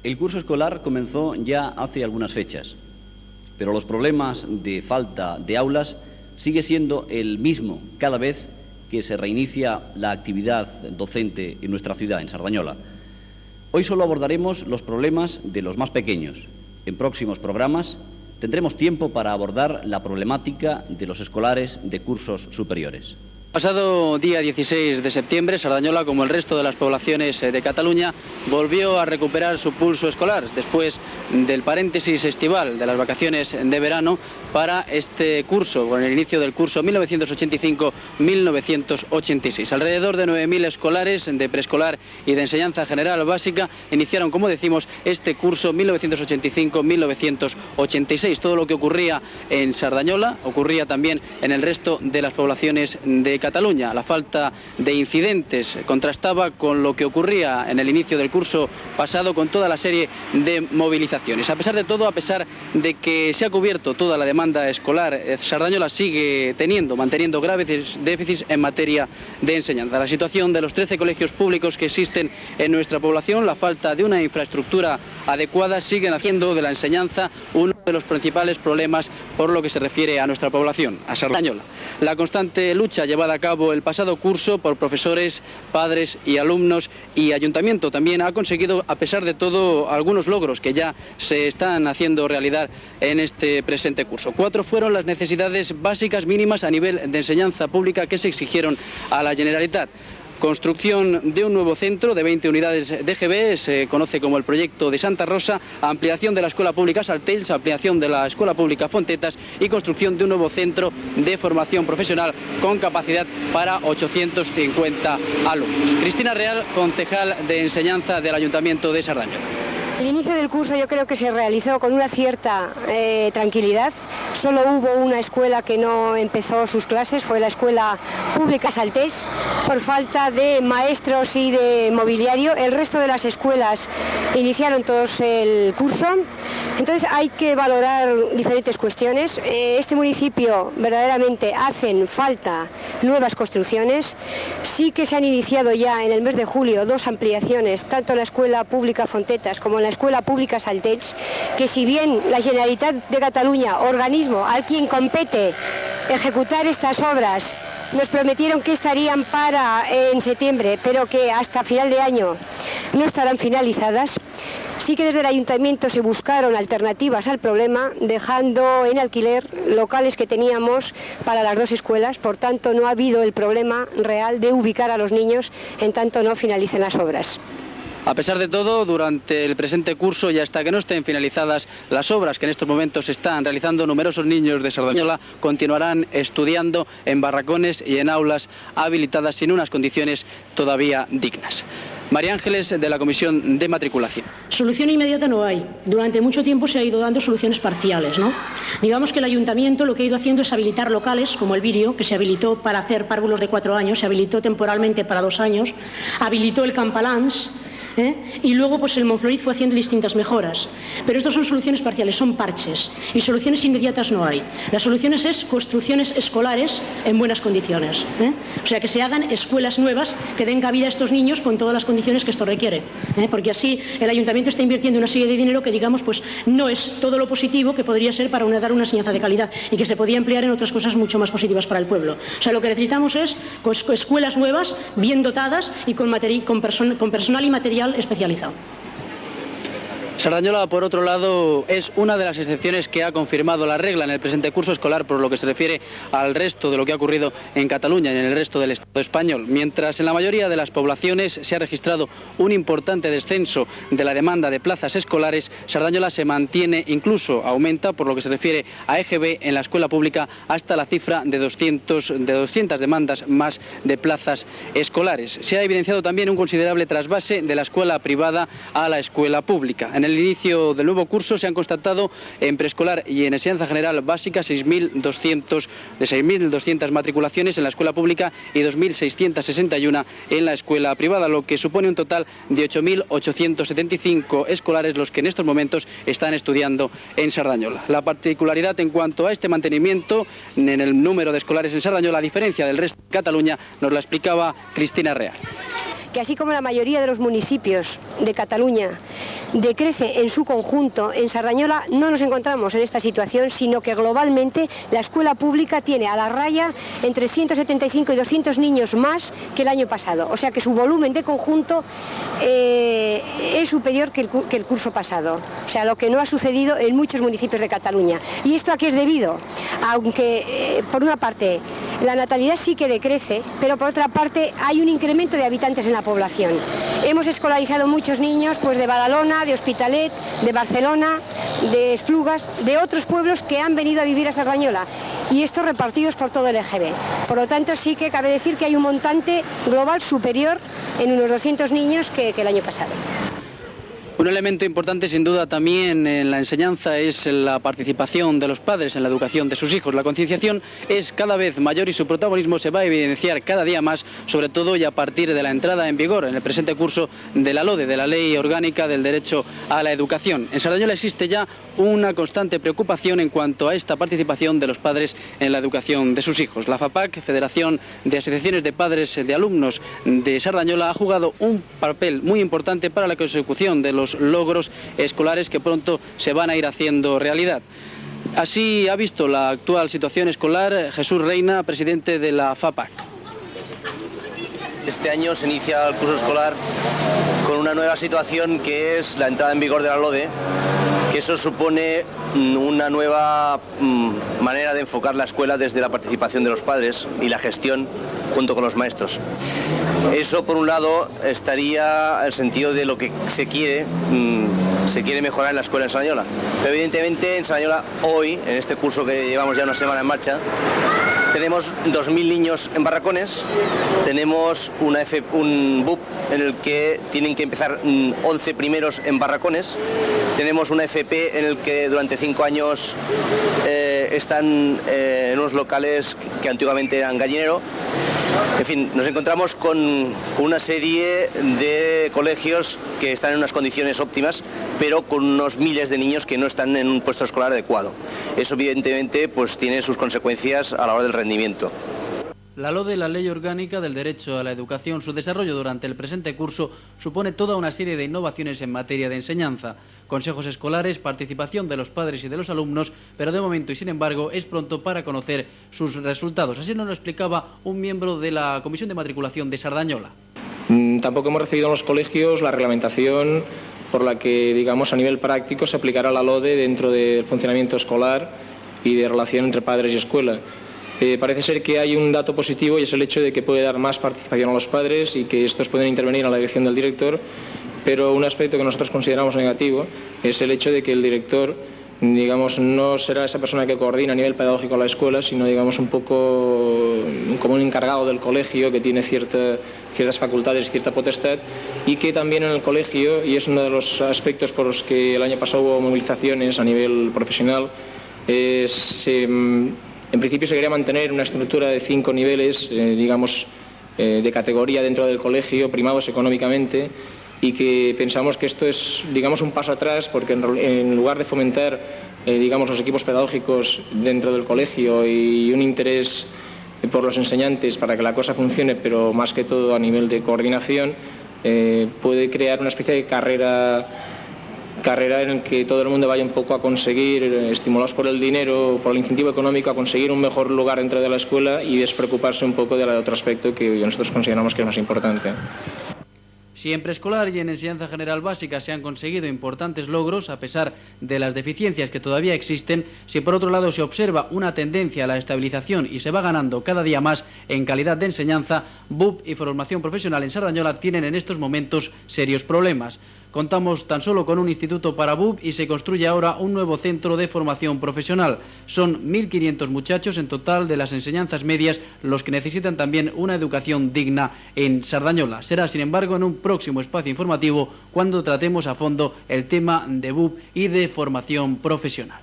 El curso escolar comenzó ya hace algunas fechas, pero los problemas de falta de aulas sigue siendo el mismo cada vez que se reinicia la actividad docente en nuestra ciudad, en Sardañola. Hoy solo abordaremos los problemas de los más pequeños. En próximos programas tendremos tiempo para abordar la problemática de los escolares de cursos superiores. Pasado día 16 de septiembre, Sardañola, como el resto de las poblaciones de Cataluña, volvió a recuperar su pulso escolar después del paréntesis estival de las vacaciones de verano para este curso, con el inicio del curso 1985-1986. Alrededor de 9.000 escolares de preescolar y de enseñanza general básica iniciaron, como decimos, este curso 1985-1986. Todo lo que ocurría en Sardañola ocurría también en el resto de las poblaciones de Cataluña. La falta de incidentes contrastaba con lo que ocurría en el inicio del curso pasado, con toda la serie de movilizaciones. A pesar de todo, a pesar de que se ha cubierto toda la demanda escolar, Sardañola sigue manteniendo graves déficits en materia de enseñanza. La situación de los 13 colegios públicos que existen en nuestra población, la falta de una infraestructura adecuada, siguen haciendo de la enseñanza uno de los principales problemas por lo que se refiere a nuestra población, a Sardañola. La constante lucha llevada a cabo el pasado curso por profesores, padres y alumnos y ayuntamiento también ha conseguido, a pesar de todo, algunos logros que ya se están haciendo realidad en este presente curso. 4 fueron las necesidades básicas mínimas a nivel de enseñanza pública que se exigieron a la Generalitat. Construcción de un nuevo centro de 20 unidades de GB, se conoce como el proyecto de Santa Rosa, ampliación de la Escuela Pública Saltells, ampliación de la Escuela Pública Fontetas y construcción de un nuevo centro de formación profesional con capacidad para 850 alumnos. Cristina Real, concejal de Enseñanza del Ayuntamiento de Sardañola. El inicio del curso yo creo que se realizó con una cierta tranquilidad. Solo hubo una escuela que no empezó sus clases, fue la Escuela Pública Saltells, por falta de maestros y de mobiliario. El resto de las escuelas iniciaron todos el curso. Entonces hay que valorar diferentes cuestiones. Este municipio verdaderamente hacen falta nuevas construcciones. Sí que se han iniciado ya en el mes de julio 2 ampliaciones, tanto en la Escuela Pública Fontetas como en la Escuela Pública Saltells, que si bien la Generalitat de Cataluña, organismo al quien compete ejecutar estas obras, nos prometieron que estarían en septiembre, pero que hasta final de año no estarán finalizadas. Sí que desde el ayuntamiento se buscaron alternativas al problema, dejando en alquiler locales que teníamos para las 2 escuelas. Por tanto, no ha habido el problema real de ubicar a los niños en tanto no finalicen las obras. A pesar de todo, durante el presente curso y hasta que no estén finalizadas las obras que en estos momentos están realizando, numerosos niños de Sardañola continuarán estudiando en barracones y en aulas habilitadas sin unas condiciones todavía dignas. María Ángeles, de la Comisión de Matriculación. Solución inmediata no hay. Durante mucho tiempo se ha ido dando soluciones parciales, ¿no? Digamos que el ayuntamiento lo que ha ido haciendo es habilitar locales, como el Virio, que se habilitó para hacer párvulos de 4 años, se habilitó temporalmente para 2 años, habilitó el Campalans, y luego pues el Montflorit fue haciendo distintas mejoras. Pero estas son soluciones parciales, son parches, y soluciones inmediatas no hay. Las soluciones es construcciones escolares en buenas condiciones, o sea, que se hagan escuelas nuevas que den cabida a estos niños con todas las condiciones que esto requiere, porque así el ayuntamiento está invirtiendo una serie de dinero que, digamos, pues no es todo lo positivo que podría ser para dar una enseñanza de calidad y que se podía emplear en otras cosas mucho más positivas para el pueblo. O sea, lo que necesitamos es escuelas nuevas, bien dotadas y con personal y material especializado. Sardañola, por otro lado, es una de las excepciones que ha confirmado la regla en el presente curso escolar por lo que se refiere al resto de lo que ha ocurrido en Cataluña y en el resto del Estado español. Mientras en la mayoría de las poblaciones se ha registrado un importante descenso de la demanda de plazas escolares, Sardañola se mantiene, incluso aumenta, por lo que se refiere a EGB en la escuela pública, hasta la cifra de 200 demandas más de plazas escolares. Se ha evidenciado también un considerable trasvase de la escuela privada a la escuela pública. En el inicio del nuevo curso se han constatado en preescolar y en enseñanza general básica 6.200 matriculaciones en la escuela pública y 2.661 en la escuela privada, lo que supone un total de 8.875 escolares los que en estos momentos están estudiando en Sardañola. La particularidad en cuanto a este mantenimiento en el número de escolares en Sardañola, a diferencia del resto de Cataluña, nos la explicaba Cristina Real. que así como la mayoría de los municipios de Cataluña decrece en su conjunto, en Sardañola no nos encontramos en esta situación, sino que globalmente la escuela pública tiene a la raya entre 175 y 200 niños más que el año pasado. O sea que su volumen de conjunto es superior que el curso pasado. O sea, lo que no ha sucedido en muchos municipios de Cataluña. ¿Y esto a qué es debido? Aunque, por una parte, la natalidad sí que decrece, pero por otra parte hay un incremento de habitantes en la población. Hemos escolarizado muchos niños pues, de Badalona, de Hospitalet, de Barcelona, de Esplugas, de otros pueblos que han venido a vivir a Sardañola, y estos repartidos por todo el EGB. Por lo tanto, sí que cabe decir que hay un montante global superior en unos 200 niños que el año pasado. Un elemento importante sin duda también en la enseñanza es la participación de los padres en la educación de sus hijos. La concienciación es cada vez mayor y su protagonismo se va a evidenciar cada día más, sobre todo y a partir de la entrada en vigor en el presente curso de la LODE, de la Ley Orgánica del Derecho a la Educación. En Sardañola existe ya una constante preocupación en cuanto a esta participación de los padres en la educación de sus hijos. La FAPAC, Federación de Asociaciones de Padres de Alumnos de Sardañola, ha jugado un papel muy importante para la consecución de los logros escolares que pronto se van a ir haciendo realidad. Así ha visto la actual situación escolar Jesús Reina, presidente de la FAPAC. Este año se inicia el curso escolar con una nueva situación que es la entrada en vigor de la LODE, que eso supone una nueva manera de enfocar la escuela desde la participación de los padres y la gestión junto con los maestros. Eso, por un lado, estaría el sentido de lo que se quiere mejorar en la escuela en Sardañola. Pero evidentemente en Sardañola hoy, en este curso que llevamos ya una semana en marcha, tenemos 2.000 niños en barracones, tenemos un BUP en el que tienen que empezar 11 primeros en barracones, tenemos una FP en el que durante 5 años están en unos locales que antiguamente eran gallinero. En fin, nos encontramos con una serie de colegios que están en unas condiciones óptimas, pero con unos miles de niños que no están en un puesto escolar adecuado. Eso evidentemente pues tiene sus consecuencias a la hora del rendimiento. La LODE, la Ley Orgánica del Derecho a la Educación, su desarrollo durante el presente curso supone toda una serie de innovaciones en materia de enseñanza, consejos escolares, participación de los padres y de los alumnos, pero de momento y sin embargo es pronto para conocer sus resultados. Así nos lo explicaba un miembro de la Comisión de Matriculación de Sardañola. Tampoco hemos recibido en los colegios la reglamentación por la que, digamos, a nivel práctico se aplicará la LODE dentro del funcionamiento escolar y de relación entre padres y escuela. Parece ser que hay un dato positivo y es el hecho de que puede dar más participación a los padres y que estos pueden intervenir en la dirección del director, pero un aspecto que nosotros consideramos negativo es el hecho de que el director, digamos, no será esa persona que coordina a nivel pedagógico la escuela, sino, digamos, un poco como un encargado del colegio que tiene ciertas facultades y cierta potestad, y que también en el colegio, y es uno de los aspectos por los que el año pasado hubo movilizaciones a nivel profesional, en principio se quería mantener una estructura de 5 niveles, digamos, de categoría dentro del colegio, primados económicamente, y que pensamos que esto es, digamos, un paso atrás, porque en lugar de fomentar, digamos, los equipos pedagógicos dentro del colegio y un interés por los enseñantes para que la cosa funcione, pero más que todo a nivel de coordinación, puede crear una especie de carrera en la que todo el mundo vaya un poco a conseguir, estimulados por el dinero, por el incentivo económico, a conseguir un mejor lugar dentro de la escuela y despreocuparse un poco del otro aspecto que nosotros consideramos que es más importante. Si en preescolar y en enseñanza general básica se han conseguido importantes logros, a pesar de las deficiencias que todavía existen, si por otro lado se observa una tendencia a la estabilización y se va ganando cada día más en calidad de enseñanza, BUP y formación profesional en Sardañola tienen en estos momentos serios problemas. Contamos tan solo con un instituto para BUP y se construye ahora un nuevo centro de formación profesional. Son 1.500 muchachos en total de las enseñanzas medias los que necesitan también una educación digna en Sardañola. Será, sin embargo, en un próximo espacio informativo cuando tratemos a fondo el tema de BUP y de formación profesional.